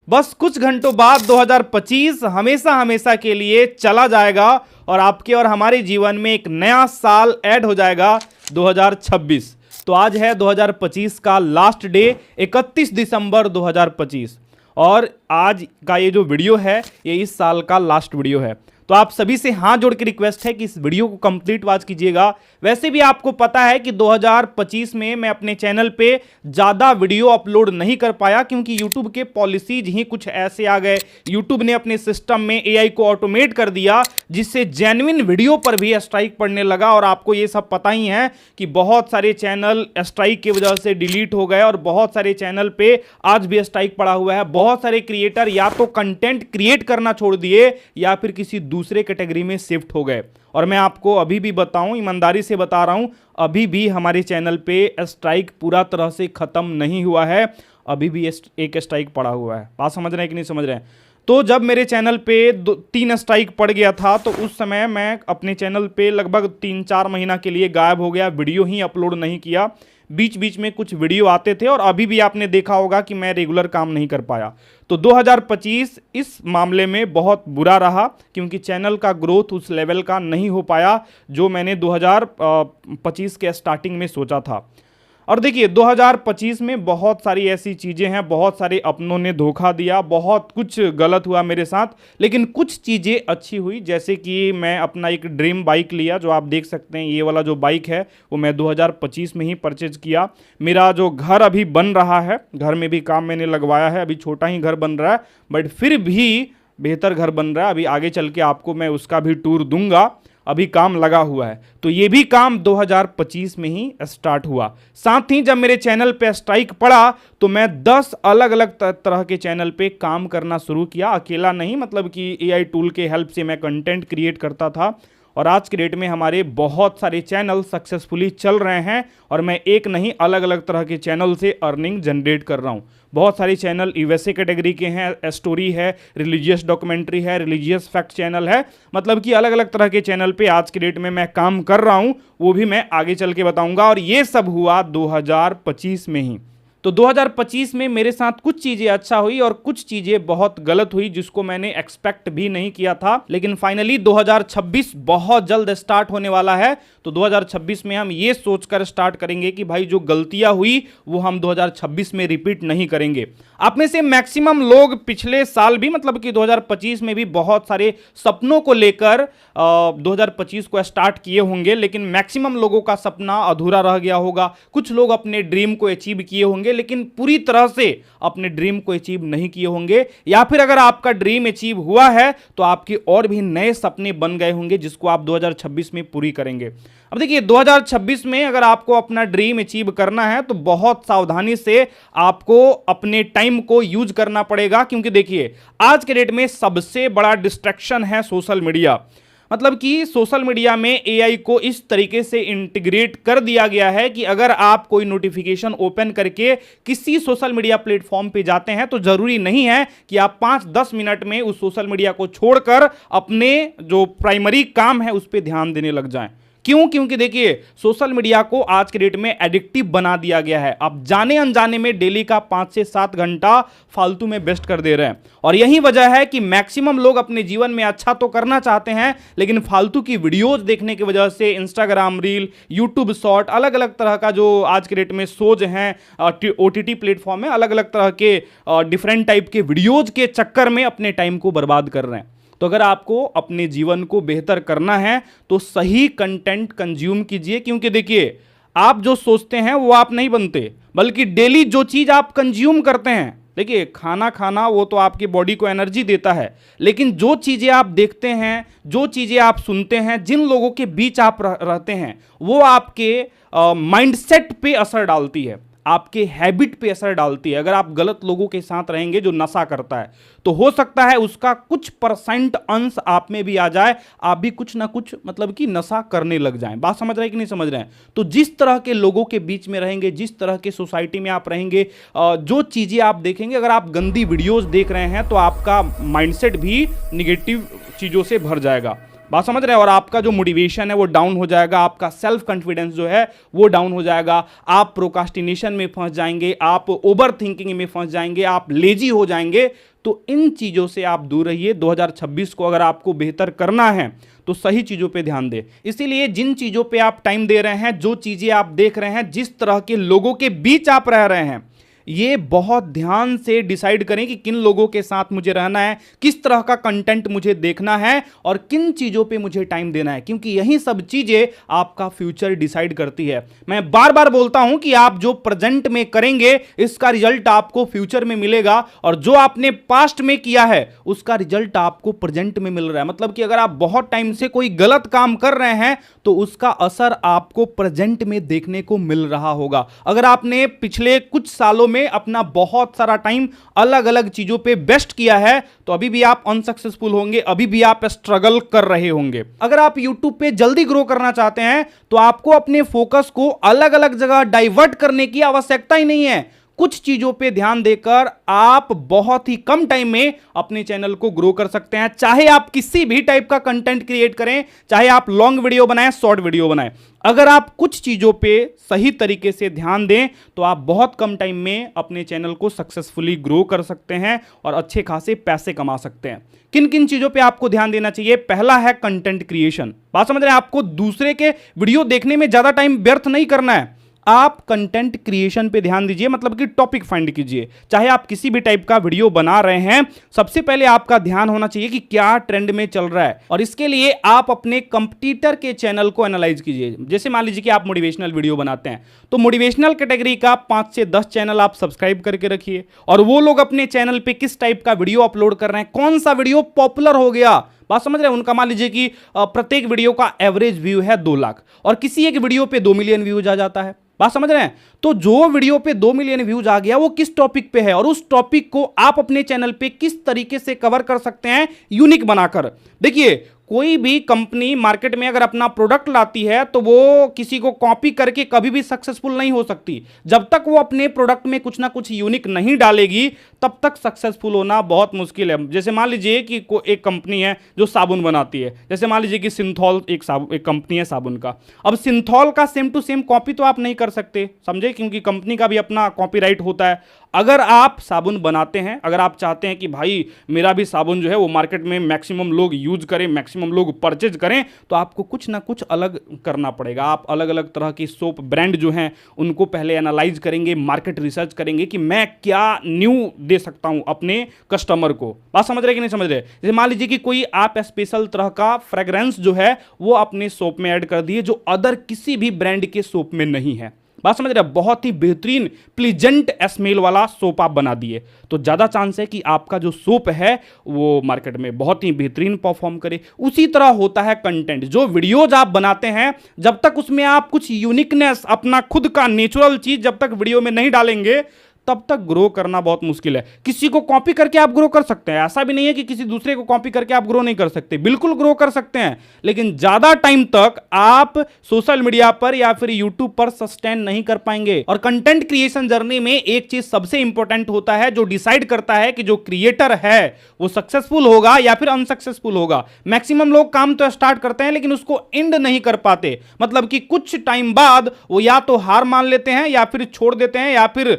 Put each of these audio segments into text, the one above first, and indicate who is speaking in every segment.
Speaker 1: बस कुछ घंटों बाद 2025 हमेशा हमेशा के लिए चला जाएगा और आपके और हमारे जीवन में एक नया साल ऐड हो जाएगा 2026। तो आज है 2025 का लास्ट डे 31 दिसंबर 2025 और आज का ये जो वीडियो है ये इस साल का लास्ट वीडियो है। तो आप सभी से हाथ जोड़ के रिक्वेस्ट है कि इस वीडियो को कंप्लीट वॉच कीजिएगा। वैसे भी आपको पता है कि 2025 में मैं अपने चैनल पे ज़्यादा वीडियो अपलोड नहीं कर पाया क्योंकि YouTube के पॉलिसीज ही कुछ ऐसे आ गए। YouTube ने अपने सिस्टम में AI को ऑटोमेट कर दिया जिससे जेन्युइन वीडियो पर भी स्ट्राइक पड़ने लगा। और आपको ये सब पता ही है कि बहुत सारे चैनल स्ट्राइक की वजह से डिलीट हो गए और बहुत सारे चैनल पे आज भी स्ट्राइक पड़ा हुआ है। बहुत सारे क्रिएटर या तो कंटेंट क्रिएट करना छोड़ दिए या फिर किसी दूसरे कैटेगरी में शिफ्ट हो गए। और मैं आपको अभी भी बताऊं, ईमानदारी से बता रहा हूं, अभी भी हमारे चैनल पे स्ट्राइक पूरा तरह से खत्म नहीं हुआ है। अभी भी एक स्ट्राइक पड़ा हुआ है। बात समझ रहे हैं कि नहीं समझ रहे हैं? तो जब मेरे चैनल पे 3 स्ट्राइक पड़ गया था तो उस समय मैं अपने चैनल पे लगभग 3-4 महीना के लिए गायब हो गया, वीडियो ही अपलोड नहीं किया। बीच बीच में कुछ वीडियो आते थे और अभी भी आपने देखा होगा कि मैं रेगुलर काम नहीं कर पाया। तो 2025 इस मामले में बहुत बुरा रहा क्योंकि चैनल का ग्रोथ उस लेवल का नहीं हो पाया जो मैंने 2025 के स्टार्टिंग में सोचा था। और देखिए 2025 में बहुत सारी ऐसी चीज़ें हैं, बहुत सारे अपनों ने धोखा दिया, बहुत कुछ गलत हुआ मेरे साथ, लेकिन कुछ चीज़ें अच्छी हुई। जैसे कि मैं अपना एक ड्रीम बाइक लिया, जो आप देख सकते हैं ये वाला जो बाइक है वो मैं 2025 में ही परचेज किया। मेरा जो घर अभी बन रहा है, घर में भी काम मैंने लगवाया है, अभी छोटा ही घर बन रहा है बट फिर भी बेहतर घर बन रहा है। अभी आगे चल के आपको मैं उसका भी टूर दूंगा, अभी काम लगा हुआ है। तो ये भी काम 2025 में ही स्टार्ट हुआ। साथ ही जब मेरे चैनल पे स्ट्राइक पड़ा तो मैं 10 अलग अलग तरह के चैनल पे काम करना शुरू किया, अकेला नहीं, मतलब कि AI टूल के हेल्प से मैं कंटेंट क्रिएट करता था। और आज के डेट में हमारे बहुत सारे चैनल सक्सेसफुली चल रहे हैं और मैं एक नहीं अलग अलग तरह के चैनल से अर्निंग जनरेट कर रहा हूं। बहुत सारे चैनल यूएसए कैटेगरी के हैं, स्टोरी है, रिलीजियस डॉक्यूमेंट्री है, रिलीजियस फैक्ट चैनल है, मतलब कि अलग अलग तरह के चैनल पे आज के डेट में मैं काम कर रहा हूं। वो भी मैं आगे चल के बताऊंगा। और ये सब हुआ 2025 में ही। तो 2025 में मेरे साथ कुछ चीज़ें अच्छा हुई और कुछ चीज़ें बहुत गलत हुई जिसको मैंने एक्सपेक्ट भी नहीं किया था। लेकिन फाइनली 2026 बहुत जल्द स्टार्ट होने वाला है। तो 2026 में हम ये सोचकर स्टार्ट करेंगे कि भाई जो गलतियां हुई वो हम 2026 में रिपीट नहीं करेंगे। आप में से मैक्सिमम लोग पिछले साल भी, मतलब कि 2025 में भी बहुत सारे सपनों को लेकर 2025 को स्टार्ट किए होंगे, लेकिन मैक्सिमम लोगों का सपना अधूरा रह गया होगा। कुछ लोग अपने ड्रीम को अचीव किए होंगे लेकिन पूरी तरह से अपने ड्रीम को अचीव नहीं किए होंगे, या फिर अगर आपका ड्रीम अचीव हुआ है तो आपके और भी नए सपने बन गए होंगे जिसको आप 2026 में पूरी करेंगे। अब देखिए 2026 में अगर आपको अपना ड्रीम अचीव करना है तो बहुत सावधानी से आपको अपने टाइम को यूज करना पड़ेगा, क्योंकि देखिए आज के डेट में सबसे बड़ा डिस्ट्रैक्शन है सोशल मीडिया। मतलब कि सोशल मीडिया में AI को इस तरीके से इंटीग्रेट कर दिया गया है कि अगर आप कोई नोटिफिकेशन ओपन करके किसी सोशल मीडिया प्लेटफॉर्म पे जाते हैं तो जरूरी नहीं है कि आप 5-10 मिनट में उस सोशल मीडिया को छोड़कर अपने जो प्राइमरी काम है उस पर ध्यान देने लग जाएं। क्यों? क्योंकि देखिए सोशल मीडिया को आज के डेट में एडिक्टिव बना दिया गया है। आप जाने अनजाने में डेली का 5 से 7 घंटा फालतू में वेस्ट कर दे रहे हैं। और यही वजह है कि मैक्सिमम लोग अपने जीवन में अच्छा तो करना चाहते हैं लेकिन फालतू की वीडियोज देखने की वजह से इंस्टाग्राम रील, यूट्यूब शॉर्ट, अलग अलग तरह का जो आज के डेट में शोज हैं, OTT प्लेटफॉर्म है, अलग अलग तरह के डिफरेंट टाइप के वीडियोज के चक्कर में अपने टाइम को बर्बाद कर रहे हैं। तो अगर आपको अपने जीवन को बेहतर करना है तो सही कंटेंट कंज्यूम कीजिए, क्योंकि देखिए आप जो सोचते हैं वो आप नहीं बनते, बल्कि डेली जो चीज आप कंज्यूम करते हैं। देखिए खाना खाना वो तो आपकी बॉडी को एनर्जी देता है, लेकिन जो चीजें आप देखते हैं, जो चीजें आप सुनते हैं, जिन लोगों के बीच आप रहते हैं, वो आपके माइंडसेट पे असर डालती है, आपके हैबिट पे असर डालती है। अगर आप गलत लोगों के साथ रहेंगे जो नशा करता है तो हो सकता है उसका कुछ % अंश आप में भी आ जाए, आप भी कुछ ना कुछ मतलब कि नशा करने लग जाएं। बात समझ रहे हैं कि नहीं समझ रहे हैं? तो जिस तरह के लोगों के बीच में रहेंगे, जिस तरह के सोसाइटी में आप रहेंगे, जो चीजें आप देखेंगे, अगर आप गंदी वीडियोस देख रहे हैं तो आपका माइंडसेट भी निगेटिव चीजों से भर जाएगा। बात समझ रहे हैं? और आपका जो मोटिवेशन है वो डाउन हो जाएगा, आपका सेल्फ कॉन्फिडेंस जो है वो डाउन हो जाएगा, आप प्रोकास्टिनेशन में फंस जाएंगे, आप ओवर थिंकिंग में फंस जाएंगे, आप लेजी हो जाएंगे। तो इन चीज़ों से आप दूर रहिए। 2026 को अगर आपको बेहतर करना है तो सही चीज़ों पे ध्यान दें। इसीलिए जिन चीज़ों पे आप टाइम दे रहे हैं, जो चीज़ें आप देख रहे हैं, जिस तरह के लोगों के बीच आप रह रहे हैं, ये बहुत ध्यान से डिसाइड करें कि किन लोगों के साथ मुझे रहना है, किस तरह का कंटेंट मुझे देखना है और किन चीज़ों पे मुझे टाइम देना है, क्योंकि यही सब चीज़ें आपका फ्यूचर डिसाइड करती है। मैं बार बार बोलता हूं कि आप जो प्रेजेंट में करेंगे इसका रिजल्ट आपको फ्यूचर में मिलेगा, और जो आपने पास्ट में किया है उसका रिजल्ट आपको प्रेजेंट में मिल रहा है। मतलब कि अगर आप बहुत टाइम से कोई गलत काम कर रहे हैं तो उसका असर आपको प्रेजेंट में देखने को मिल रहा होगा। अगर आपने पिछले कुछ सालों में अपना बहुत सारा टाइम अलग अलग चीजों पे वेस्ट किया है तो अभी भी आप अनसक्सेसफुल होंगे, अभी भी आप स्ट्रगल कर रहे होंगे। अगर आप YouTube पे जल्दी ग्रो करना चाहते हैं तो आपको अपने फोकस को अलग अलग जगह डाइवर्ट करने की आवश्यकता ही नहीं है। कुछ चीजों पे ध्यान देकर आप बहुत ही कम टाइम में अपने चैनल को ग्रो कर सकते हैं। चाहे आप किसी भी टाइप का कंटेंट क्रिएट करें, चाहे आप लॉन्ग वीडियो बनाएं, शॉर्ट वीडियो बनाएं, अगर आप कुछ चीजों पे सही तरीके से ध्यान दें तो आप बहुत कम टाइम में अपने चैनल को सक्सेसफुली ग्रो कर सकते हैं और अच्छे खासे पैसे कमा सकते हैं। किन किन चीजों पे आपको ध्यान देना चाहिए? पहला है कंटेंट क्रिएशन। बात समझ रहे हैं? आपको दूसरे के वीडियो देखने में ज्यादा टाइम व्यर्थ नहीं करना है, आप कंटेंट क्रिएशन पे ध्यान दीजिए। मतलब कि टॉपिक फाइंड कीजिए। चाहे आप किसी भी टाइप का वीडियो बना रहे हैं, सबसे पहले आपका ध्यान होना चाहिए कि क्या ट्रेंड में चल रहा है, और इसके लिए आप अपने कंपटीटर के चैनल को एनालाइज कीजिए। जैसे मान लीजिए कि आप मोटिवेशनल वीडियो बनाते हैं तो मोटिवेशनल कैटेगरी का 5 से 10 चैनल आप सब्सक्राइब करके रखिए, और वो लोग अपने चैनल पे किस टाइप का वीडियो अपलोड कर रहे हैं, कौन सा वीडियो पॉपुलर हो गया। बात समझ रहे हैं? उनका मान लीजिए कि प्रत्येक वीडियो का एवरेज व्यू है 2 लाख और किसी एक वीडियो पे 2 मिलियन व्यूज आ जाता है। बात समझ रहे हैं? तो जो वीडियो पे 2 मिलियन व्यूज आ गया वो किस टॉपिक पे है, और उस टॉपिक को आप अपने चैनल पे किस तरीके से कवर कर सकते हैं यूनिक बनाकर। देखिए, कोई भी कंपनी मार्केट में अगर अपना प्रोडक्ट लाती है तो वो किसी को कॉपी करके कभी भी सक्सेसफुल नहीं हो सकती। जब तक वो अपने प्रोडक्ट में कुछ ना कुछ यूनिक नहीं डालेगी तब तक सक्सेसफुल होना बहुत मुश्किल है। जैसे मान लीजिए कि एक कंपनी है जो साबुन बनाती है, जैसे मान लीजिए कि सिंथॉल एक कंपनी है साबुन का। अब सिंथॉल का सेम टू सेम कॉपी तो आप नहीं कर सकते, समझे, क्योंकि कंपनी का भी अपना कॉपीराइट होता है। अगर आप साबुन बनाते हैं, अगर आप चाहते हैं कि भाई मेरा भी साबुन जो है वो मार्केट में मैक्सिमम लोग यूज करें, मैक्सिमम लोग परचेज करें, तो आपको कुछ ना कुछ अलग करना पड़ेगा। आप अलग अलग तरह की सोप ब्रांड जो हैं उनको पहले एनालाइज करेंगे, मार्केट रिसर्च करेंगे कि मैं क्या न्यू दे सकता हूं अपने कस्टमर को। बात समझ रहे कि नहीं समझ रहे? जैसे मान लीजिए कि कोई आप स्पेशल तरह का फ्रेग्रेंस जो है वो अपने सोप में ऐड कर दिए जो अदर किसी भी ब्रांड के सोप में नहीं है। बात समझ रहे हैं? बहुत ही बेहतरीन प्लीजेंट स्मेल वाला सोप आप बना दिए तो ज़्यादा चांस है कि आपका जो सोप है वो मार्केट में बहुत ही बेहतरीन परफॉर्म करे। उसी तरह होता है कंटेंट। जो वीडियोज आप बनाते हैं, जब तक उसमें आप कुछ यूनिकनेस, अपना खुद का नेचुरल चीज़ जब तक वीडियो में नहीं डालेंगे तब तक ग्रो करना बहुत मुश्किल है। किसी को कॉपी करके आप ग्रो कर सकते हैं, ऐसा भी नहीं है कि किसी दूसरे को कॉपी करके आप ग्रो नहीं कर सकते, बिल्कुल ग्रो कर सकते हैं, लेकिन ज्यादा टाइम तक आप सोशल मीडिया पर या फिर यूट्यूब पर सस्टेन नहीं कर पाएंगे। और कंटेंट क्रिएशन जर्नी में एक चीज सबसे इंपॉर्टेंट होता है जो डिसाइड करता है कि जो क्रिएटर है वो सक्सेसफुल होगा या फिर अनसक्सेसफुल होगा। मैक्सिमम लोग काम तो स्टार्ट करते हैं लेकिन उसको एंड नहीं कर पाते, मतलब कि कुछ टाइम बाद वो या तो हार मान लेते हैं या फिर छोड़ देते हैं या फिर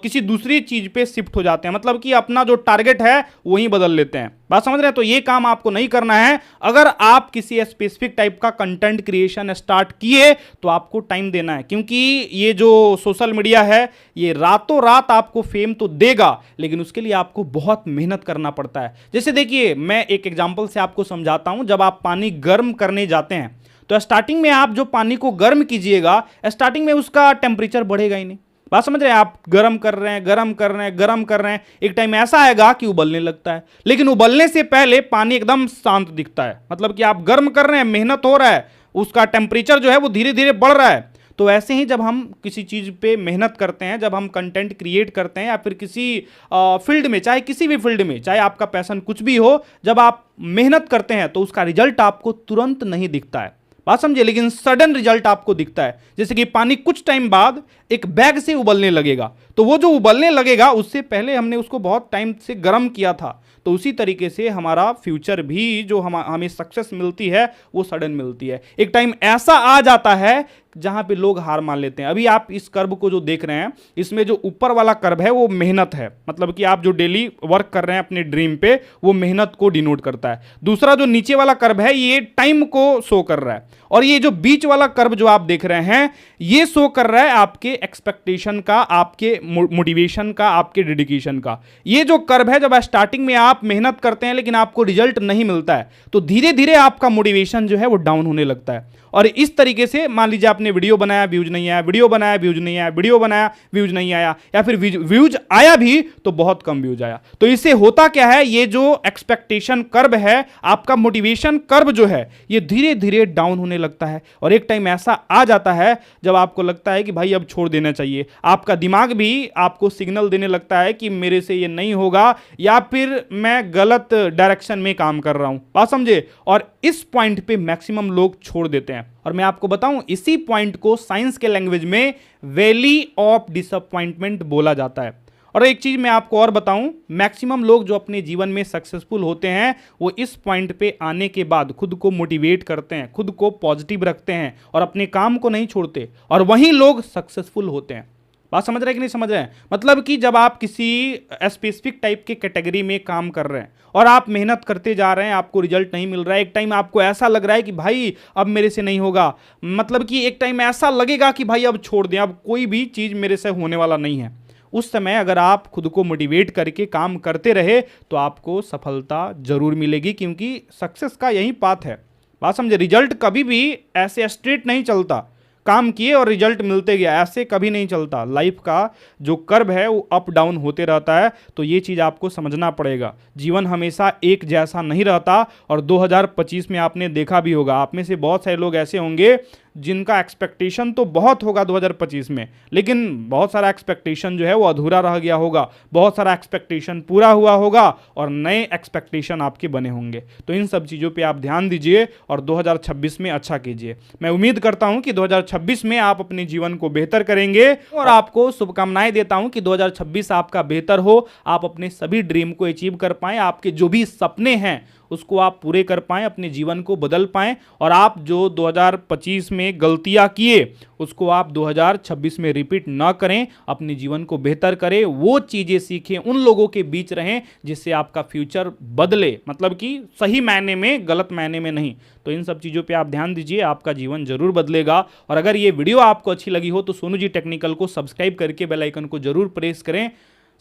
Speaker 1: किसी दूसरी चीज पे शिफ्ट हो जाते हैं, मतलब कि अपना जो टारगेट है वही बदल लेते हैं। बात समझ रहे हैं? तो ये काम आपको नहीं करना है। अगर आप किसी स्पेसिफिक टाइप का कंटेंट क्रिएशन स्टार्ट किए तो आपको टाइम देना है, क्योंकि ये जो सोशल मीडिया है ये रातों रात आपको फेम तो देगा लेकिन उसके लिए आपको बहुत मेहनत करना पड़ता है। जैसे देखिए, मैं एक एग्जांपल से आपको समझाता हूं। जब आप पानी गर्म करने जाते हैं तो स्टार्टिंग में आप जो पानी को गर्म कीजिएगा, स्टार्टिंग में उसका टेम्परेचर बढ़ेगा ही नहीं। बात समझ रहे हैं? आप गर्म कर रहे हैं, गर्म कर रहे हैं, गर्म कर रहे हैं, एक टाइम ऐसा आएगा कि उबलने लगता है, लेकिन उबलने से पहले पानी एकदम शांत दिखता है। मतलब कि आप गर्म कर रहे हैं, मेहनत हो रहा है, उसका टेम्परेचर जो है वो धीरे धीरे बढ़ रहा है। तो ऐसे ही जब हम किसी चीज़ पे मेहनत करते हैं, जब हम कंटेंट क्रिएट करते हैं या फिर किसी फील्ड में, चाहे किसी भी फील्ड में, चाहे आपका पैशन कुछ भी हो, जब आप मेहनत करते हैं तो उसका रिजल्ट आपको तुरंत नहीं दिखता है। बात समझिए? लेकिन सडन रिजल्ट आपको दिखता है। जैसे कि पानी कुछ टाइम बाद एक बैग से उबलने लगेगा, तो वो जो उबलने लगेगा उससे पहले हमने उसको बहुत टाइम से गर्म किया था। तो उसी तरीके से हमारा फ्यूचर भी जो हमें सक्सेस मिलती है वो सडन मिलती है। एक टाइम ऐसा आ जाता है जहां पे लोग हार मान लेते हैं। अभी आप इस कर्व को जो देख रहे हैं, इसमें जो ऊपर वाला कर्व है वो मेहनत है, मतलब कि आप जो डेली वर्क कर रहे हैं अपने ड्रीम पे, वो मेहनत को डिनोट करता है। दूसरा जो नीचे वाला कर्व है ये टाइम को शो कर रहा है, और ये जो बीच वाला कर्व जो आप देख रहे हैं ये शो कर रहा है आपके एक्सपेक्टेशन का, आपके मोटिवेशन का, आपके डेडिकेशन का। ये जो कर्व है, जब स्टार्टिंग में आप मेहनत करते हैं लेकिन आपको रिजल्ट नहीं मिलता है, तो धीरे धीरे आपका मोटिवेशन जो है वो डाउन होने लगता है। और इस तरीके से मान लीजिए आपने वीडियो बनाया, व्यूज नहीं आया, वीडियो बनाया, व्यूज नहीं आया, वीडियो बनाया, व्यूज नहीं आया, या फिर व्यूज आया भी तो बहुत कम व्यूज आया। तो इससे होता क्या है, ये जो एक्सपेक्टेशन कर्व है, आपका मोटिवेशन कर्व जो है, ये धीरे धीरे डाउन होने लगता है। और एक टाइम ऐसा आ जाता है जब आपको लगता है कि भाई अब छोड़ देना चाहिए। आपका दिमाग भी आपको सिग्नल देने लगता है कि मेरे से ये नहीं होगा, या फिर मैं गलत डायरेक्शन में काम कर रहा हूं। बात समझे? और इस पॉइंट पे मैक्सिमम लोग छोड़ देते हैं। और मैं आपको बताऊं, इसी पॉइंट को साइंस के लैंग्वेज में वैली ऑफ डिसअपॉइंटमेंट बोला जाता है। और एक चीज मैं आपको और बताऊं, मैक्सिमम लोग जो अपने जीवन में सक्सेसफुल होते हैं वो इस पॉइंट पे आने के बाद खुद को मोटिवेट करते हैं, खुद को पॉजिटिव रखते हैं और अपने काम को नहीं छोड़ते, और वहीं लोग सक्सेसफुल होते हैं। बात समझ रहे हैं कि नहीं समझ रहे हैं? मतलब कि जब आप किसी स्पेसिफिक टाइप के कैटेगरी में काम कर रहे हैं और आप मेहनत करते जा रहे हैं, आपको रिजल्ट नहीं मिल रहा है, एक टाइम आपको ऐसा लग रहा है कि भाई अब मेरे से नहीं होगा, मतलब कि एक टाइम ऐसा लगेगा कि भाई अब छोड़ दें, अब कोई भी चीज़ मेरे से होने वाला नहीं है। उस समय अगर आप खुद को मोटिवेट करके काम करते रहे तो आपको सफलता जरूर मिलेगी, क्योंकि सक्सेस का यही पाथ है। बात समझे? रिजल्ट कभी भी ऐसे स्ट्रेट नहीं चलता, काम किए और रिजल्ट मिलते गया, ऐसे कभी नहीं चलता। लाइफ का जो कर्व है वो अप डाउन होते रहता है। तो ये चीज़ आपको समझना पड़ेगा। जीवन हमेशा एक जैसा नहीं रहता। और 2025 में आपने देखा भी होगा, आप में से बहुत सारे लोग ऐसे होंगे जिनका एक्सपेक्टेशन तो बहुत होगा 2025 में, लेकिन बहुत सारा एक्सपेक्टेशन जो है वो अधूरा रह गया होगा, बहुत सारा एक्सपेक्टेशन पूरा हुआ होगा और नए एक्सपेक्टेशन आपके बने होंगे। तो इन सब चीज़ों पे आप ध्यान दीजिए और 2026 में अच्छा कीजिए। मैं उम्मीद करता हूं कि 2026 में आप अपने जीवन को बेहतर करेंगे, और आपको शुभकामनाएं देता हूं कि 2026 आपका बेहतर हो, आप अपने सभी ड्रीम को अचीव कर पाएं, आपके जो भी सपने हैं उसको आप पूरे कर पाएं, अपने जीवन को बदल पाएं, और आप जो 2025 में गलतियां किए उसको आप 2026 में रिपीट ना करें, अपने जीवन को बेहतर करें, वो चीज़ें सीखें, उन लोगों के बीच रहें जिससे आपका फ्यूचर बदले, मतलब कि सही मायने में, गलत मायने में नहीं। तो इन सब चीज़ों पे आप ध्यान दीजिए, आपका जीवन जरूर बदलेगा। और अगर ये वीडियो आपको अच्छी लगी हो तो सोनू जी टेक्निकल को सब्सक्राइब करके बेल आइकन को जरूर प्रेस करें,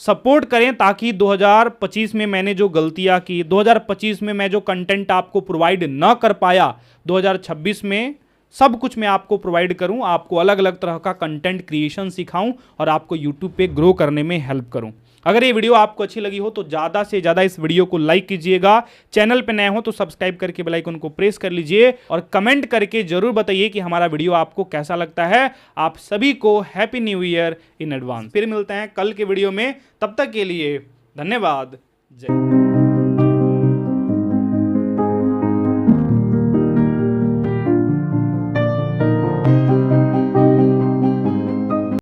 Speaker 1: सपोर्ट करें, ताकि 2025 में मैंने जो गलतियां की, 2025 में मैं जो कंटेंट आपको प्रोवाइड ना कर पाया, 2026 में सब कुछ मैं आपको प्रोवाइड करूं, आपको अलग अलग तरह का कंटेंट क्रिएशन सिखाऊं और आपको यूट्यूब पे ग्रो करने में हेल्प करूं। अगर ये वीडियो आपको अच्छी लगी हो तो ज़्यादा से ज़्यादा इस वीडियो को लाइक कीजिएगा, चैनल पे नए हो तो सब्सक्राइब करके बेल आइकन को प्रेस कर लीजिए, और कमेंट करके जरूर बताइए कि हमारा वीडियो आपको कैसा लगता है। आप सभी को happy new year in advance. फिर मिलते हैं कल के वीडियो में, तब तक के लिए धन्यवाद। जय।